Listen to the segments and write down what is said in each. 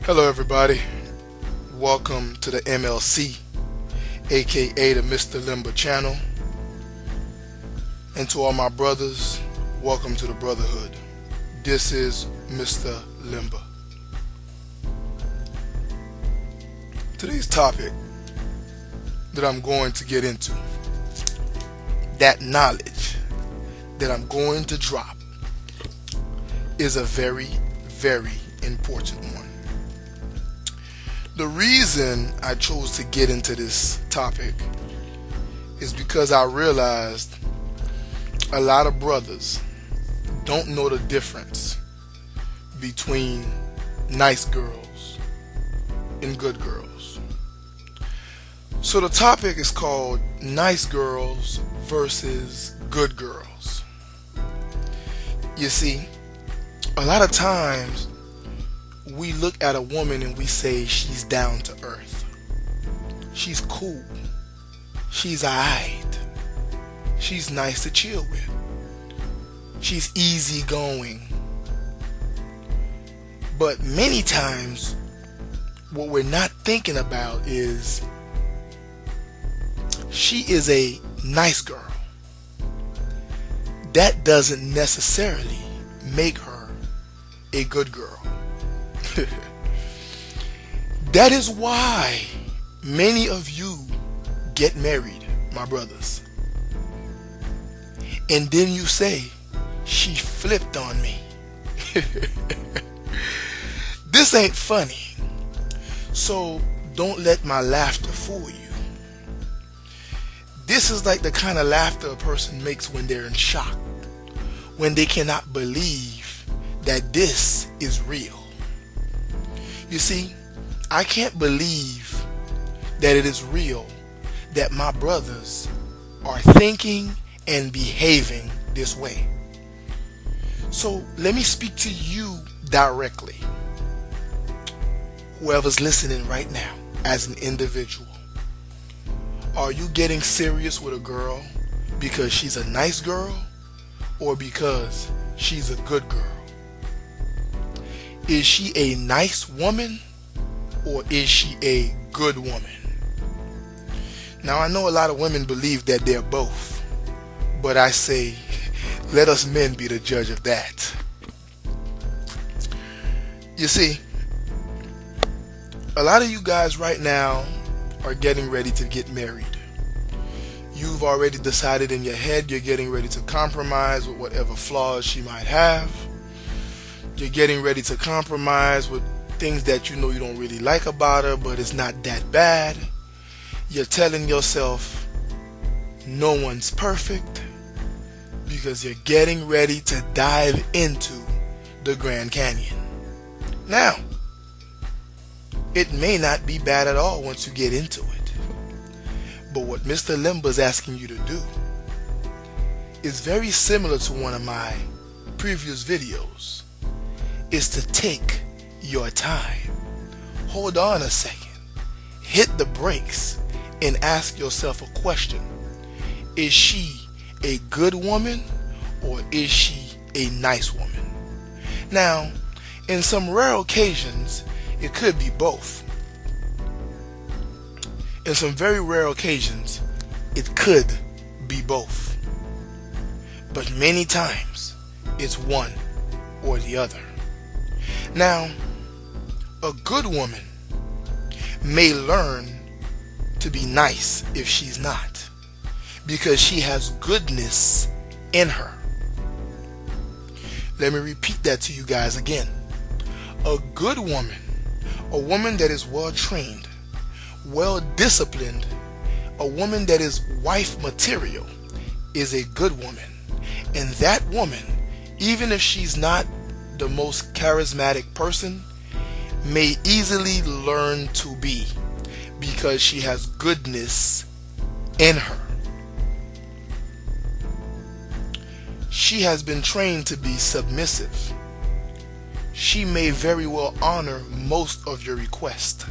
Hello everybody, welcome to the MLC, aka the Myster Lemba channel, and to all my brothers, welcome to the brotherhood. This is Myster Lemba. Today's topic that I'm going to get into, that knowledge that I'm going to drop, is a very, very important one. The reason I chose to get into this topic is because I realized a lot of brothers don't know the difference between nice girls and good girls. So the topic is called nice girls versus good girls. You see, a lot of times we look at a woman and we say she's down to earth. She's cool. She's alright. She's nice to chill with. She's easygoing. But many times what we're not thinking about is she is a nice girl. That doesn't necessarily make her a good girl. That is why many of you get married, my brothers, and then you say, she flipped on me. This ain't funny, so don't let my laughter fool you. This is like the kind of laughter a person makes when they're in shock, when they cannot believe that this is real. You see, I can't believe that it is real that my brothers are thinking and behaving this way. So let me speak to you directly, whoever's listening right now, as an individual. Are you getting serious with a girl because she's a nice girl or because she's a good girl? Is she a nice woman or is she a good woman? Now I know a lot of women believe that they're both, but I say let us men be the judge of that. You see, a lot of you guys right now are getting ready to get married. You've already decided in your head you're getting ready to compromise with whatever flaws she might have. You're getting ready to compromise with things that you know you don't really like about her, but it's not that bad. You're telling yourself no one's perfect because you're getting ready to dive into the Grand Canyon. Now, it may not be bad at all once you get into it, but what Mr. Lemba is asking you to do is very similar to one of my previous videos. Is to take your time. Hold on a second. Hit the brakes and ask yourself a question. Is she a good woman or is she a nice woman? Now, in some rare occasions, it could be both. In some very rare occasions, it could be both. But many times, it's one or the other. Now, a good woman may learn to be nice if she's not, because she has goodness in her. Let me repeat that to you guys again. A good woman, a woman that is well trained, well disciplined, a woman that is wife material, is a good woman. And that woman, even if she's not the most charismatic person, may easily learn to be, because she has goodness in her. She has been trained to be submissive. She may very well honor most of your requests.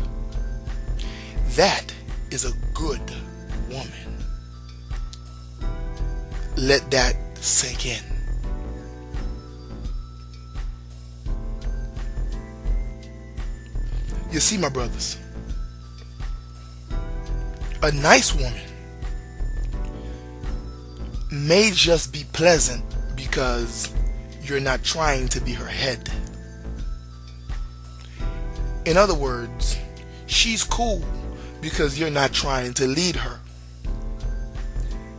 That is a good woman. Let that sink in. You see, my brothers, a nice woman may just be pleasant because you're not trying to be her head. In other words, she's cool because you're not trying to lead her.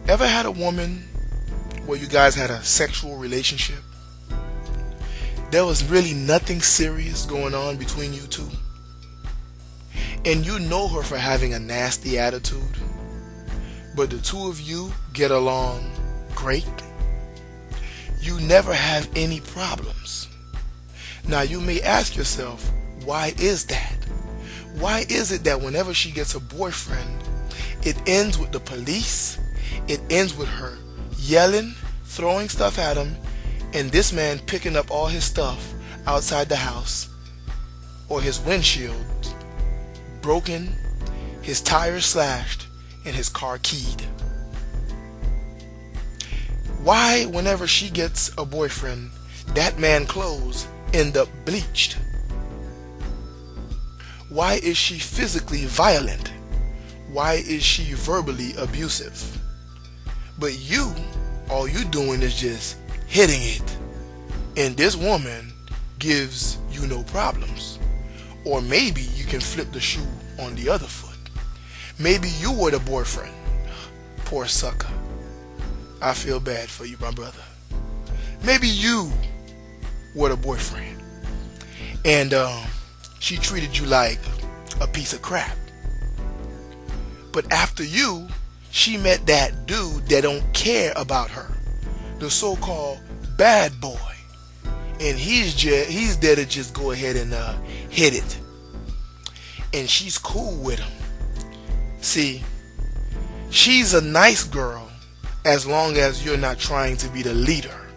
Ever had a woman where you guys had a sexual relationship? There was really nothing serious going on between you two, and you know her for having a nasty attitude, but the two of you get along great. You never have any problems. Now you may ask yourself, why is that? Why is it that whenever she gets a boyfriend, it ends with the police, it ends with her yelling, throwing stuff at him, and this man picking up all his stuff outside the house, or his windshield broken, his tires slashed, and his car keyed? Why, whenever she gets a boyfriend, that man's clothes end up bleached? Why is she physically violent? Why is she verbally abusive? But you, all you doing is just hitting it, and this woman gives you no problems. Or maybe you can flip the shoe on the other foot. Maybe you were the boyfriend. Poor sucker. I feel bad for you, my brother. Maybe you were the boyfriend, and she treated you like a piece of crap. But after you, she met that dude that don't care about her, the so-called bad boy, and he's there to just go ahead and hit it, and she's cool with him. See, she's a nice girl as long as you're not trying to be the leader.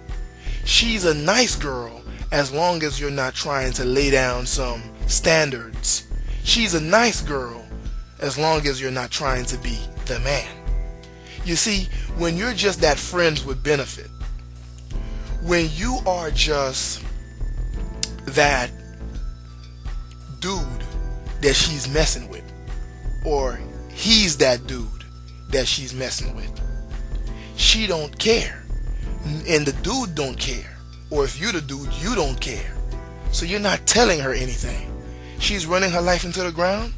She's a nice girl as long as you're not trying to lay down some standards. She's a nice girl as long as you're not trying to be the man. You see, when you're just that friends with benefit, when you are just that dude that she's messing with, or he's that dude that she's messing with, she don't care, and the dude don't care. Or if you're the dude, you don't care, so you're not telling her anything. She's running her life into the ground.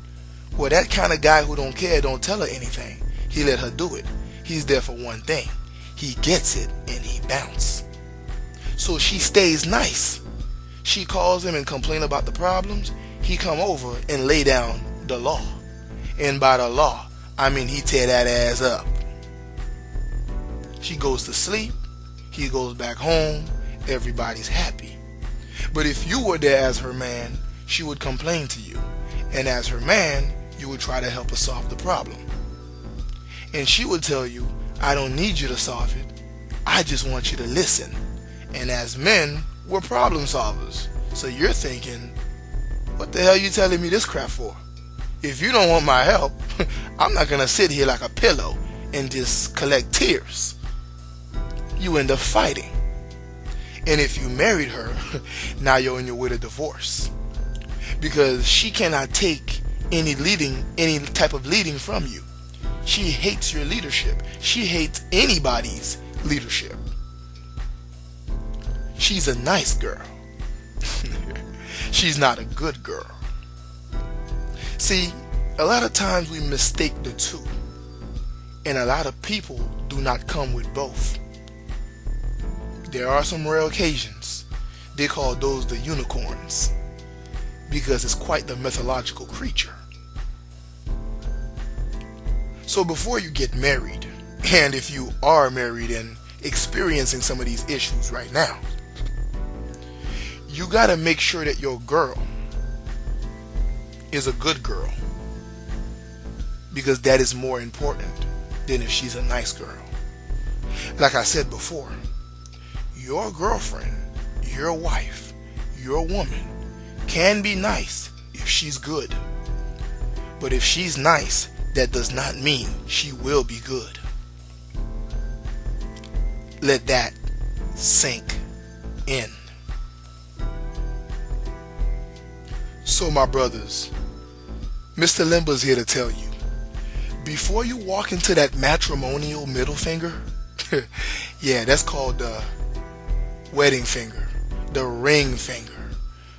Well, that kind of guy who don't care don't tell her anything. He let her do it. He's there for one thing. He gets it and he bounce. So she stays nice. She calls him and complain about the problems. He come over and lay down the law. And by the law, I mean he tear that ass up. She goes to sleep. He goes back home. Everybody's happy. But if you were there as her man, she would complain to you. And as her man, you would try to help her solve the problem. And she would tell you, I don't need you to solve it. I just want you to listen. And as men, we're problem solvers. So you're thinking, what the hell are you telling me this crap for? If you don't want my help, I'm not going to sit here like a pillow and just collect tears. You end up fighting. And if you married her, now you're on your way to divorce. Because she cannot take any type of leading from you. She hates your leadership. She hates anybody's leadership. She's a nice girl. She's not a good girl. See, a lot of times we mistake the two. And a lot of people do not come with both. There are some rare occasions. They call those the unicorns, because it's quite the mythological creature. So before you get married, and if you are married and experiencing some of these issues right now, you gotta make sure that your girl is a good girl, because that is more important than if she's a nice girl. Like I said before, your girlfriend, your wife, your woman can be nice if she's good. But if she's nice, that does not mean she will be good. Let that sink in. So my brothers, Mr. Lemba's here to tell you, before you walk into that matrimonial middle finger, yeah, that's called the wedding finger, the ring finger.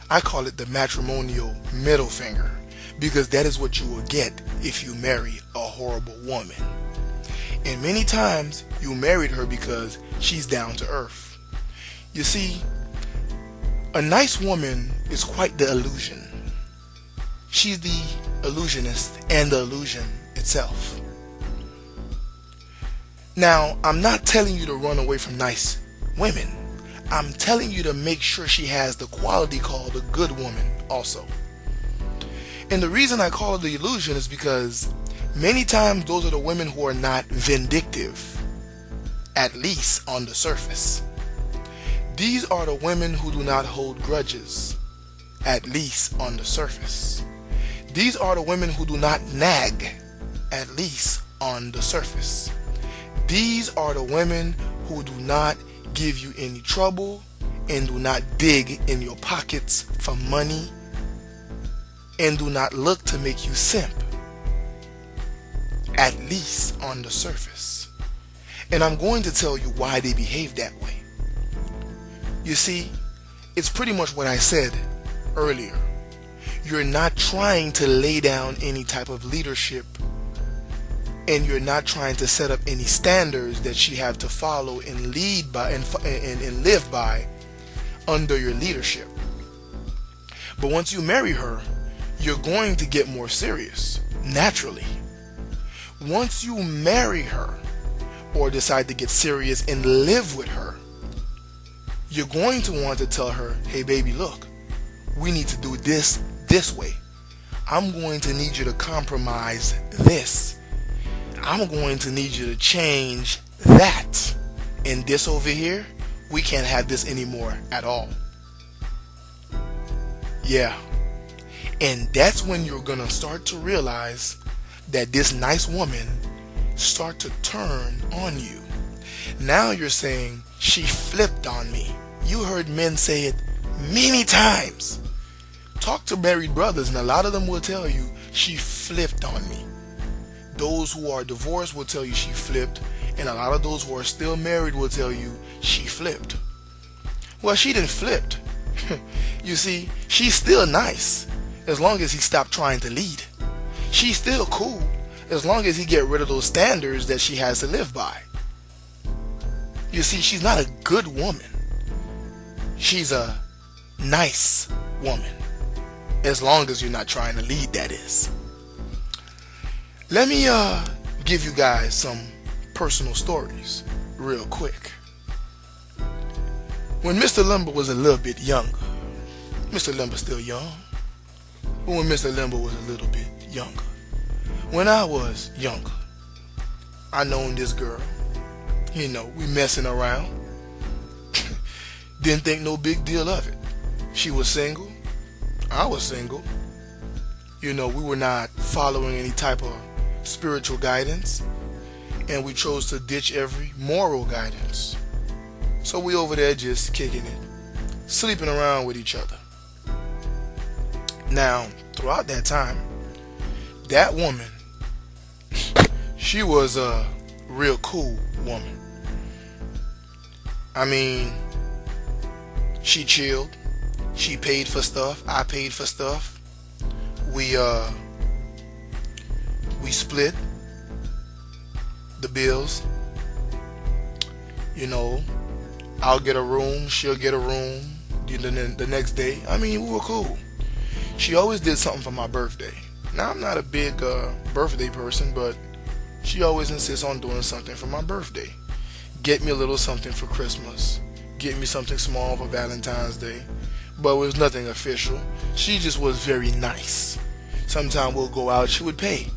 I call it the matrimonial middle finger because that is what you will get if you marry a horrible woman. And many times you married her because she's down to earth. You see, a nice woman is quite the illusion. She's the illusionist and the illusion itself. Now, I'm not telling you to run away from nice women. I'm telling you to make sure she has the quality called a good woman also. And the reason I call it the illusion is because many times those are the women who are not vindictive, at least on the surface. These are the women who do not hold grudges, at least on the surface. These are the women who do not nag, at least on the surface. These are the women who do not give you any trouble and do not dig in your pockets for money and do not look to make you simp, at least on the surface. And I'm going to tell you why they behave that way. You see, it's pretty much what I said earlier. You're not trying to lay down any type of leadership, and you're not trying to set up any standards that she have to follow and lead by and live by under your leadership. But once you marry her, you're going to get more serious, naturally. Once you marry her or decide to get serious and live with her, you're going to want to tell her, hey baby, look, we need to do this way. I'm going to need you to compromise this. I'm going to need you to change that. And this over here, we can't have this anymore at all. Yeah. And that's when you're going to start to realize that this nice woman start to turn on you. Now you're saying, she flipped on me. You heard men say it many times. Talk to married brothers and a lot of them will tell you, she flipped on me. Those who are divorced will tell you she flipped, and a lot of those who are still married will tell you she flipped. Well, she didn't flip. You see, she's still nice as long as he stopped trying to lead. She's still cool as long as he get rid of those standards that she has to live by. You see, she's not a good woman. She's a nice woman. As long as you're not trying to lead, that is. Let me give you guys some personal stories real quick. When Mr. Lemba was a little bit younger, Mr. Lemba's still young, but when Mr. Lemba was a little bit younger, when I was younger, I known this girl. You know, we messing around. Didn't think no big deal of it. She was single. I was single. You know, we were not following any type of spiritual guidance, and we chose to ditch every moral guidance. So we over there just kicking it, sleeping around with each other. Now, throughout that time, that woman, she was a real cool woman. I mean, she chilled. She paid for stuff. I paid for stuff. We split the bills. You know, I'll get a room, she'll get a room the next day. I mean, we were cool. She always did something for my birthday. Now, I'm not a big birthday person, but she always insists on doing something for my birthday. Get me a little something for Christmas. Get me something small for Valentine's Day. But it was nothing official. She just was very nice. Sometimes we'll go out, she would pay.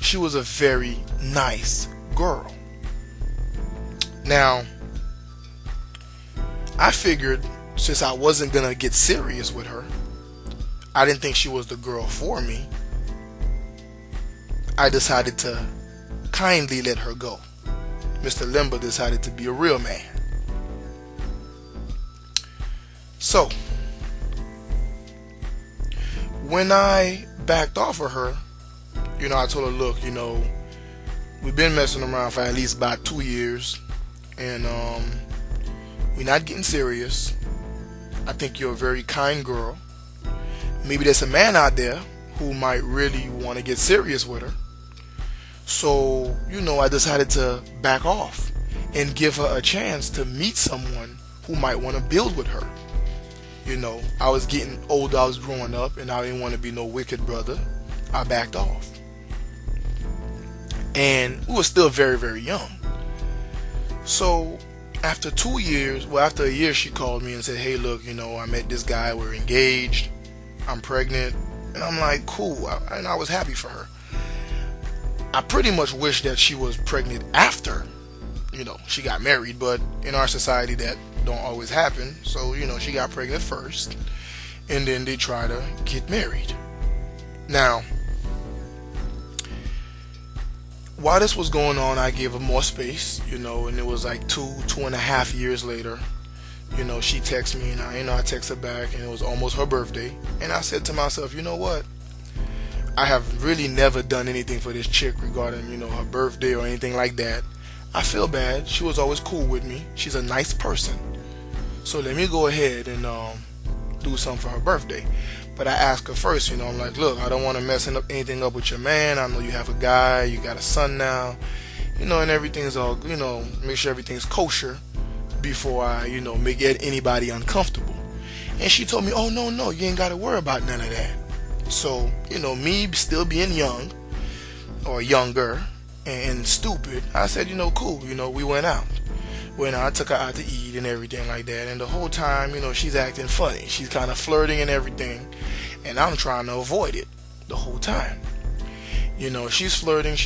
She was a very nice girl. Now, I figured since I wasn't gonna get serious with her, I didn't think she was the girl for me, I decided to kindly let her go. Mr. Lemba decided to be a real man. So, when I backed off of her, I told her, look, we've been messing around for at least about 2 years, and we're not getting serious. I think you're a very kind girl. Maybe there's a man out there who might really want to get serious with her. So, I decided to back off and give her a chance to meet someone who might want to build with her. I was getting older, I was growing up, and I didn't want to be no wicked brother. I backed off. And we were still very, very young. So after 2 years, after a year, she called me and said, hey, look, I met this guy, we're engaged, I'm pregnant. And I'm like, cool. And I was happy for her. I pretty much wish that she was pregnant after, she got married, but in our society that don't always happen. So, she got pregnant first, and then they try to get married. Now, while this was going on, I gave her more space, and it was like 2.5 years later, she texted me, and I text her back, and it was almost her birthday, and I said to myself, you know what? I have really never done anything for this chick regarding, her birthday or anything like that. I feel bad. She was always cool with me. She's a nice person. So let me go ahead and do something for her birthday. But I asked her first, I'm like, look, I don't want to mess anything up with your man. I know you have a guy, you got a son now, and everything's all, make sure everything's kosher before I, make anybody uncomfortable. And she told me, oh, no, you ain't got to worry about none of that. So, me still being young or younger and stupid, I said, cool, we went out. I took her out to eat and everything like that. And the whole time, she's acting funny. She's kind of flirting and everything. And I'm trying to avoid it the whole time. She's flirting,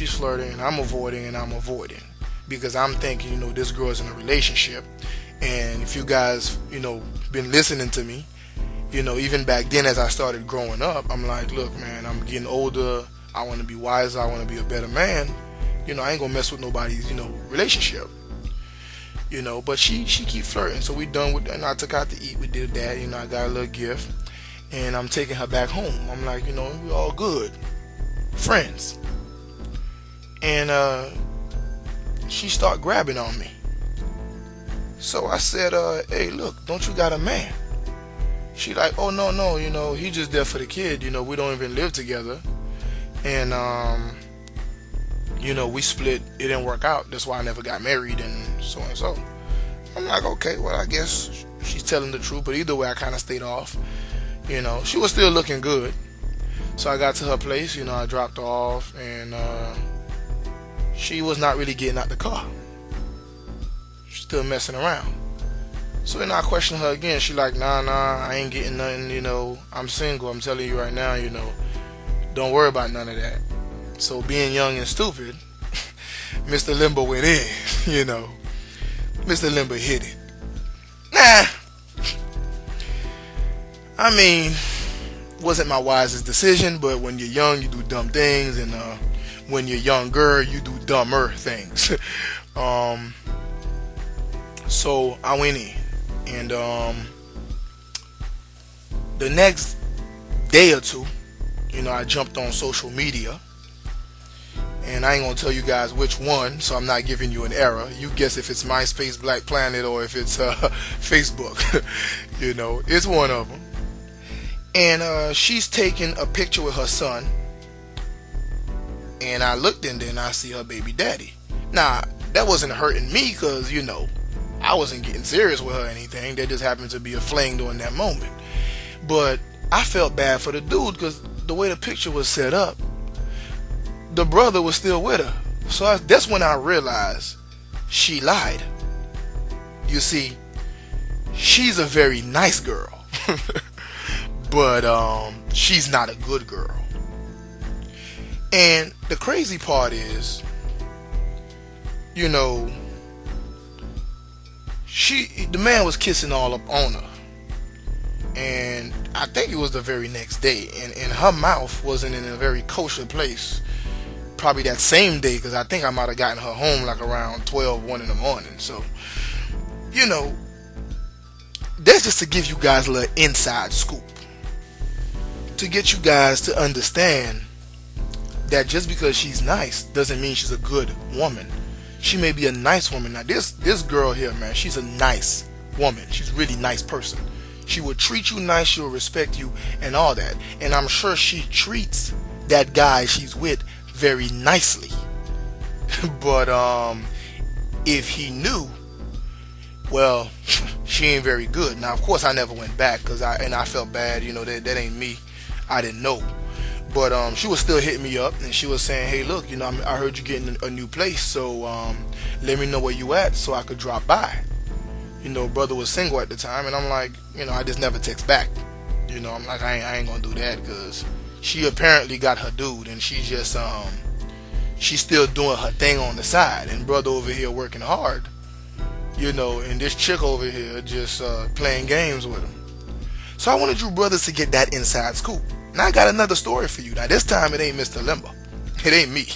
and I'm avoiding. Because I'm thinking, this girl's in a relationship. And if you guys, been listening to me, even back then as I started growing up, I'm like, look, man, I'm getting older. I want to be wiser. I want to be a better man. I ain't gonna mess with nobody's, relationship. But she keep flirting. So we done with, and I took her out to eat. We did that. I got a little gift, and I'm taking her back home. I'm like, we all good, friends. And she start grabbing on me. So I said, hey, look, don't you got a man? She like, oh, no, he just there for the kid. We don't even live together. And, we split. It didn't work out. That's why I never got married and so and so. I'm like, okay, well, I guess she's telling the truth. But either way, I kind of stayed off. She was still looking good. So I got to her place. I dropped her off. And she was not really getting out the car. She's still messing around. So then I questioned her again. She like, nah, I ain't getting nothing, I'm single. I'm telling you right now, don't worry about none of that. So being young and stupid, Myster Lemba went in, Myster Lemba hit it. Nah. I mean, wasn't my wisest decision, but when you're young, you do dumb things, and when you're younger, you do dumber things. So I went in. And the next day or two, I jumped on social media. And I ain't going to tell you guys which one, so I'm not giving you an error. You guess if it's MySpace, Black Planet, or if it's Facebook. It's one of them. And she's taking a picture with her son. And I looked in there and I see her baby daddy. Now, that wasn't hurting me because, I wasn't getting serious with her or anything. That just happened to be a fling during that moment. But I felt bad for the dude because the way the picture was set up, the brother was still with her. So that's when I realized she lied. You see, she's a very nice girl. But she's not a good girl. And the crazy part is, the man was kissing all up on her, and I think it was the very next day, and her mouth wasn't in a very kosher place, probably that same day, because I think I might have gotten her home like around 1 in the morning. So that's just to give you guys a little inside scoop, to get you guys to understand that just because she's nice doesn't mean she's a good woman. She may be a nice woman. Now this girl here, man, she's a nice woman. She's a really nice person. She will treat you nice, she'll respect you and all that. And I'm sure she treats that guy she's with very nicely. But if he knew, well, she ain't very good. Now of course I never went back because I felt bad, you know, that ain't me. I didn't know. But she was still hitting me up, and she was saying, hey, look, you know, I heard you getting a new place, so let me know where you at so I could drop by. You know, brother was single at the time, and I'm like, you know, I just never text back. You know, I'm like, I ain't gonna do that, because she apparently got her dude, and she's just she's still doing her thing on the side, and brother over here working hard, you know, and this chick over here just playing games with him. So I wanted you brothers to get that inside scoop. Now I got another story for you. Now this time it ain't Myster Lemba. It ain't me.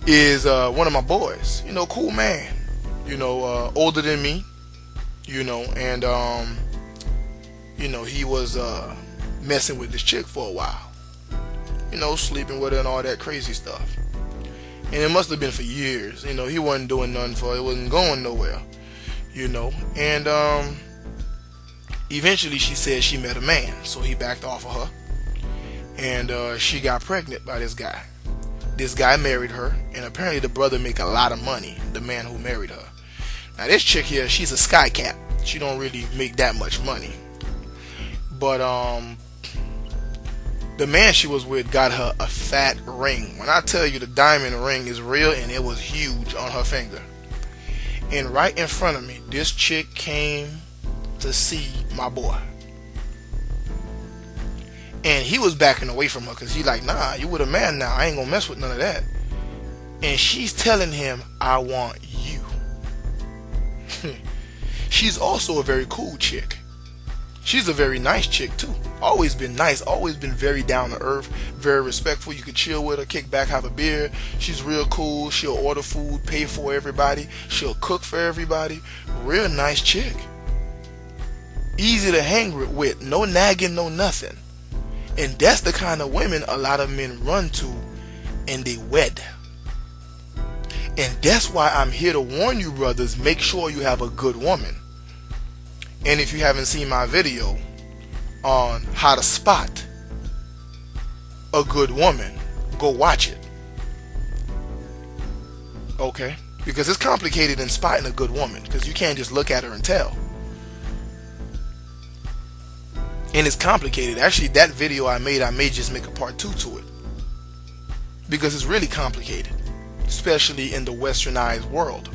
Is one of my boys. You know, cool man. You know, older than me. You know, and you know, he was messing with this chick for a while. You know, sleeping with her and all that crazy stuff. And it must have been for years. You know, he wasn't doing nothing for her. It wasn't going nowhere. You know, and eventually she said she met a man, so he backed off of her. And she got pregnant by this guy. This guy married her, and apparently the brother make a lot of money, the man who married her. Now this chick here, she's a sky cap. She don't really make that much money. But the man she was with got her a fat ring. When I tell you the diamond ring is real, and it was huge on her finger. And right in front of me, this chick came to see my boy. And he was backing away from her because he like, nah, you with a man now. I ain't gonna mess with none of that. And she's telling him, I want you. She's also a very cool chick. She's a very nice chick too. Always been nice, always been very down to earth, very respectful. You could chill with her, kick back, have a beer. She's real cool. She'll order food, pay for everybody. She'll cook for everybody. Real nice chick. Easy to hang with, no nagging, no nothing. And that's the kind of women a lot of men run to and they wed. And that's why I'm here to warn you brothers, make sure you have a good woman. And if you haven't seen my video on how to spot a good woman, go watch it. Okay? Because it's complicated in spotting a good woman, because you can't just look at her and tell. And it's complicated. Actually, that video I may just make a part 2 to it. Because it's really complicated. Especially in the westernized world.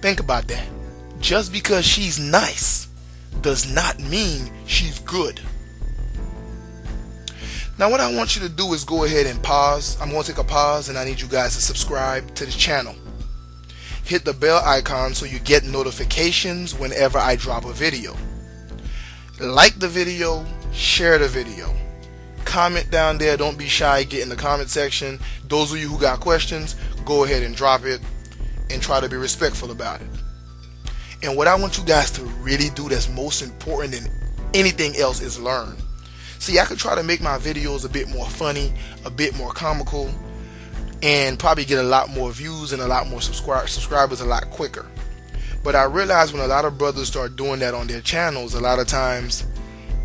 Think about that. Just because she's nice does not mean she's good. Now what I want you to do is go ahead and pause. I'm going to take a pause, and I need you guys to subscribe to this channel. Hit the bell icon so you get notifications whenever I drop a video. Like the video, share the video. Comment down there, don't be shy, get in the comment section. Those of you who got questions, go ahead and drop it and try to be respectful about it. And what I want you guys to really do that's most important than anything else is learn. See, I could try to make my videos a bit more funny, a bit more comical, and probably get a lot more views and a lot more subscribers a lot quicker. But I realize when a lot of brothers start doing that on their channels, a lot of times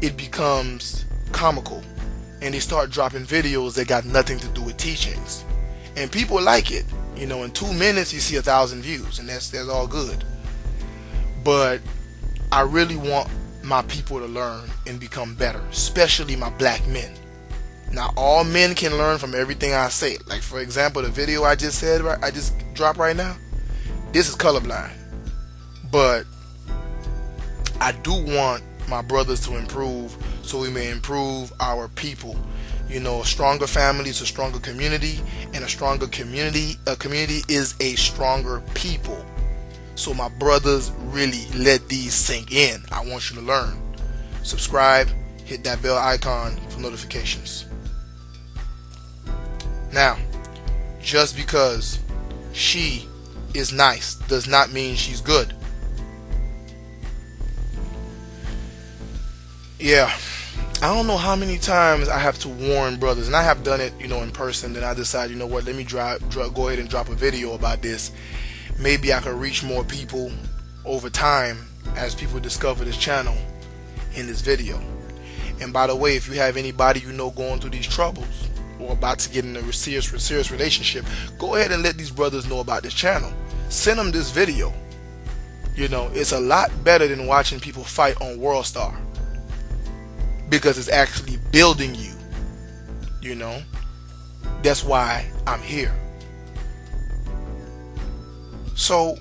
it becomes comical, and they start dropping videos that got nothing to do with teachings, and people like it. You know, in 2 minutes you see 1,000 views, and that's all good. But I really want my people to learn and become better, especially my black men. Now, all men can learn from everything I say. Like, for example, the video I just dropped right now, this is colorblind. But I do want my brothers to improve so we may improve our people. You know, a stronger family is a stronger community, and a stronger community is a stronger people. So my brothers, really let these sink in. I want you to learn. Subscribe, hit that bell icon for notifications. Now, just because she is nice does not mean she's good. Yeah, I don't know how many times I have to warn brothers, and I have done it, in person. Then I decide, you know what, let me go ahead and drop a video about this. Maybe I can reach more people over time as people discover this channel in this video. And by the way, if you have anybody going through these troubles or about to get in a serious relationship, go ahead and let these brothers know about this channel. Send them this video. It's a lot better than watching people fight on World Star, because it's actually building you. That's why I'm here. So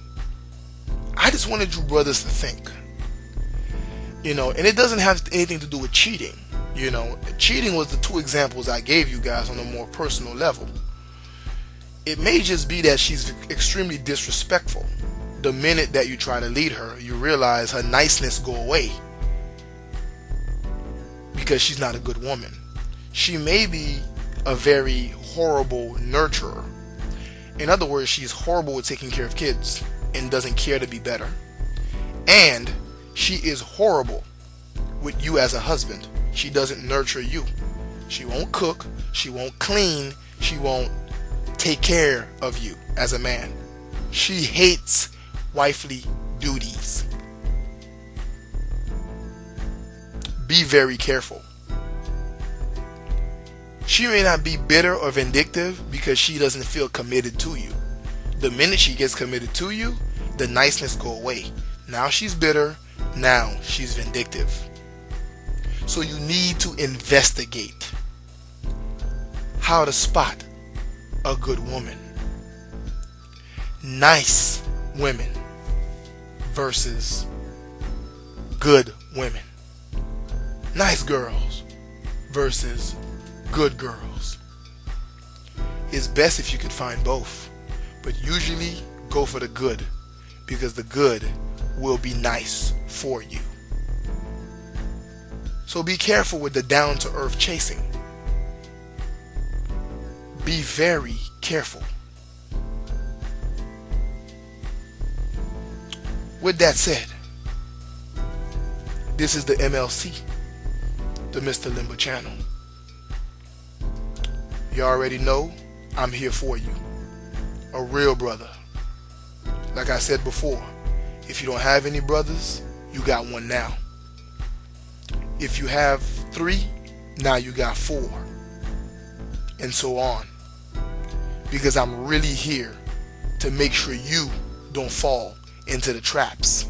I just wanted you brothers to think, and it doesn't have anything to do with cheating. Cheating was the two examples I gave you guys on a more personal level. It may just be that she's extremely disrespectful. The minute that you try to lead her, you realize her niceness go away, because she's not a good woman. She may be a very horrible nurturer. In other words, she's horrible with taking care of kids and doesn't care to be better. And she is horrible with you as a husband. She doesn't nurture you. She won't cook. She won't clean. She won't take care of you as a man. She hates wifely duties. Be very careful. She may not be bitter or vindictive because she doesn't feel committed to you. The minute she gets committed to you, the niceness go away. Now she's bitter. Now she's vindictive. So you need to investigate how to spot a good woman. Nice women versus good women. Nice girls versus good girls. It's best if you could find both, but usually go for the good, because the good will be nice for you. So be careful with the down-to-earth chasing. Be very careful. With that said, this is the MLC, the Myster Lemba channel. You already know I'm here for you. A real brother. Like I said before, if you don't have any brothers, you got one now. If you have 3, now you got 4. And so on. Because I'm really here to make sure you don't fall into the traps.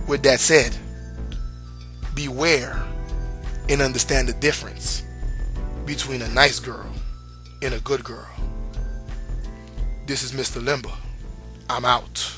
With that said, beware and understand the difference between a nice girl and a good girl. This is Myster Lemba. I'm out.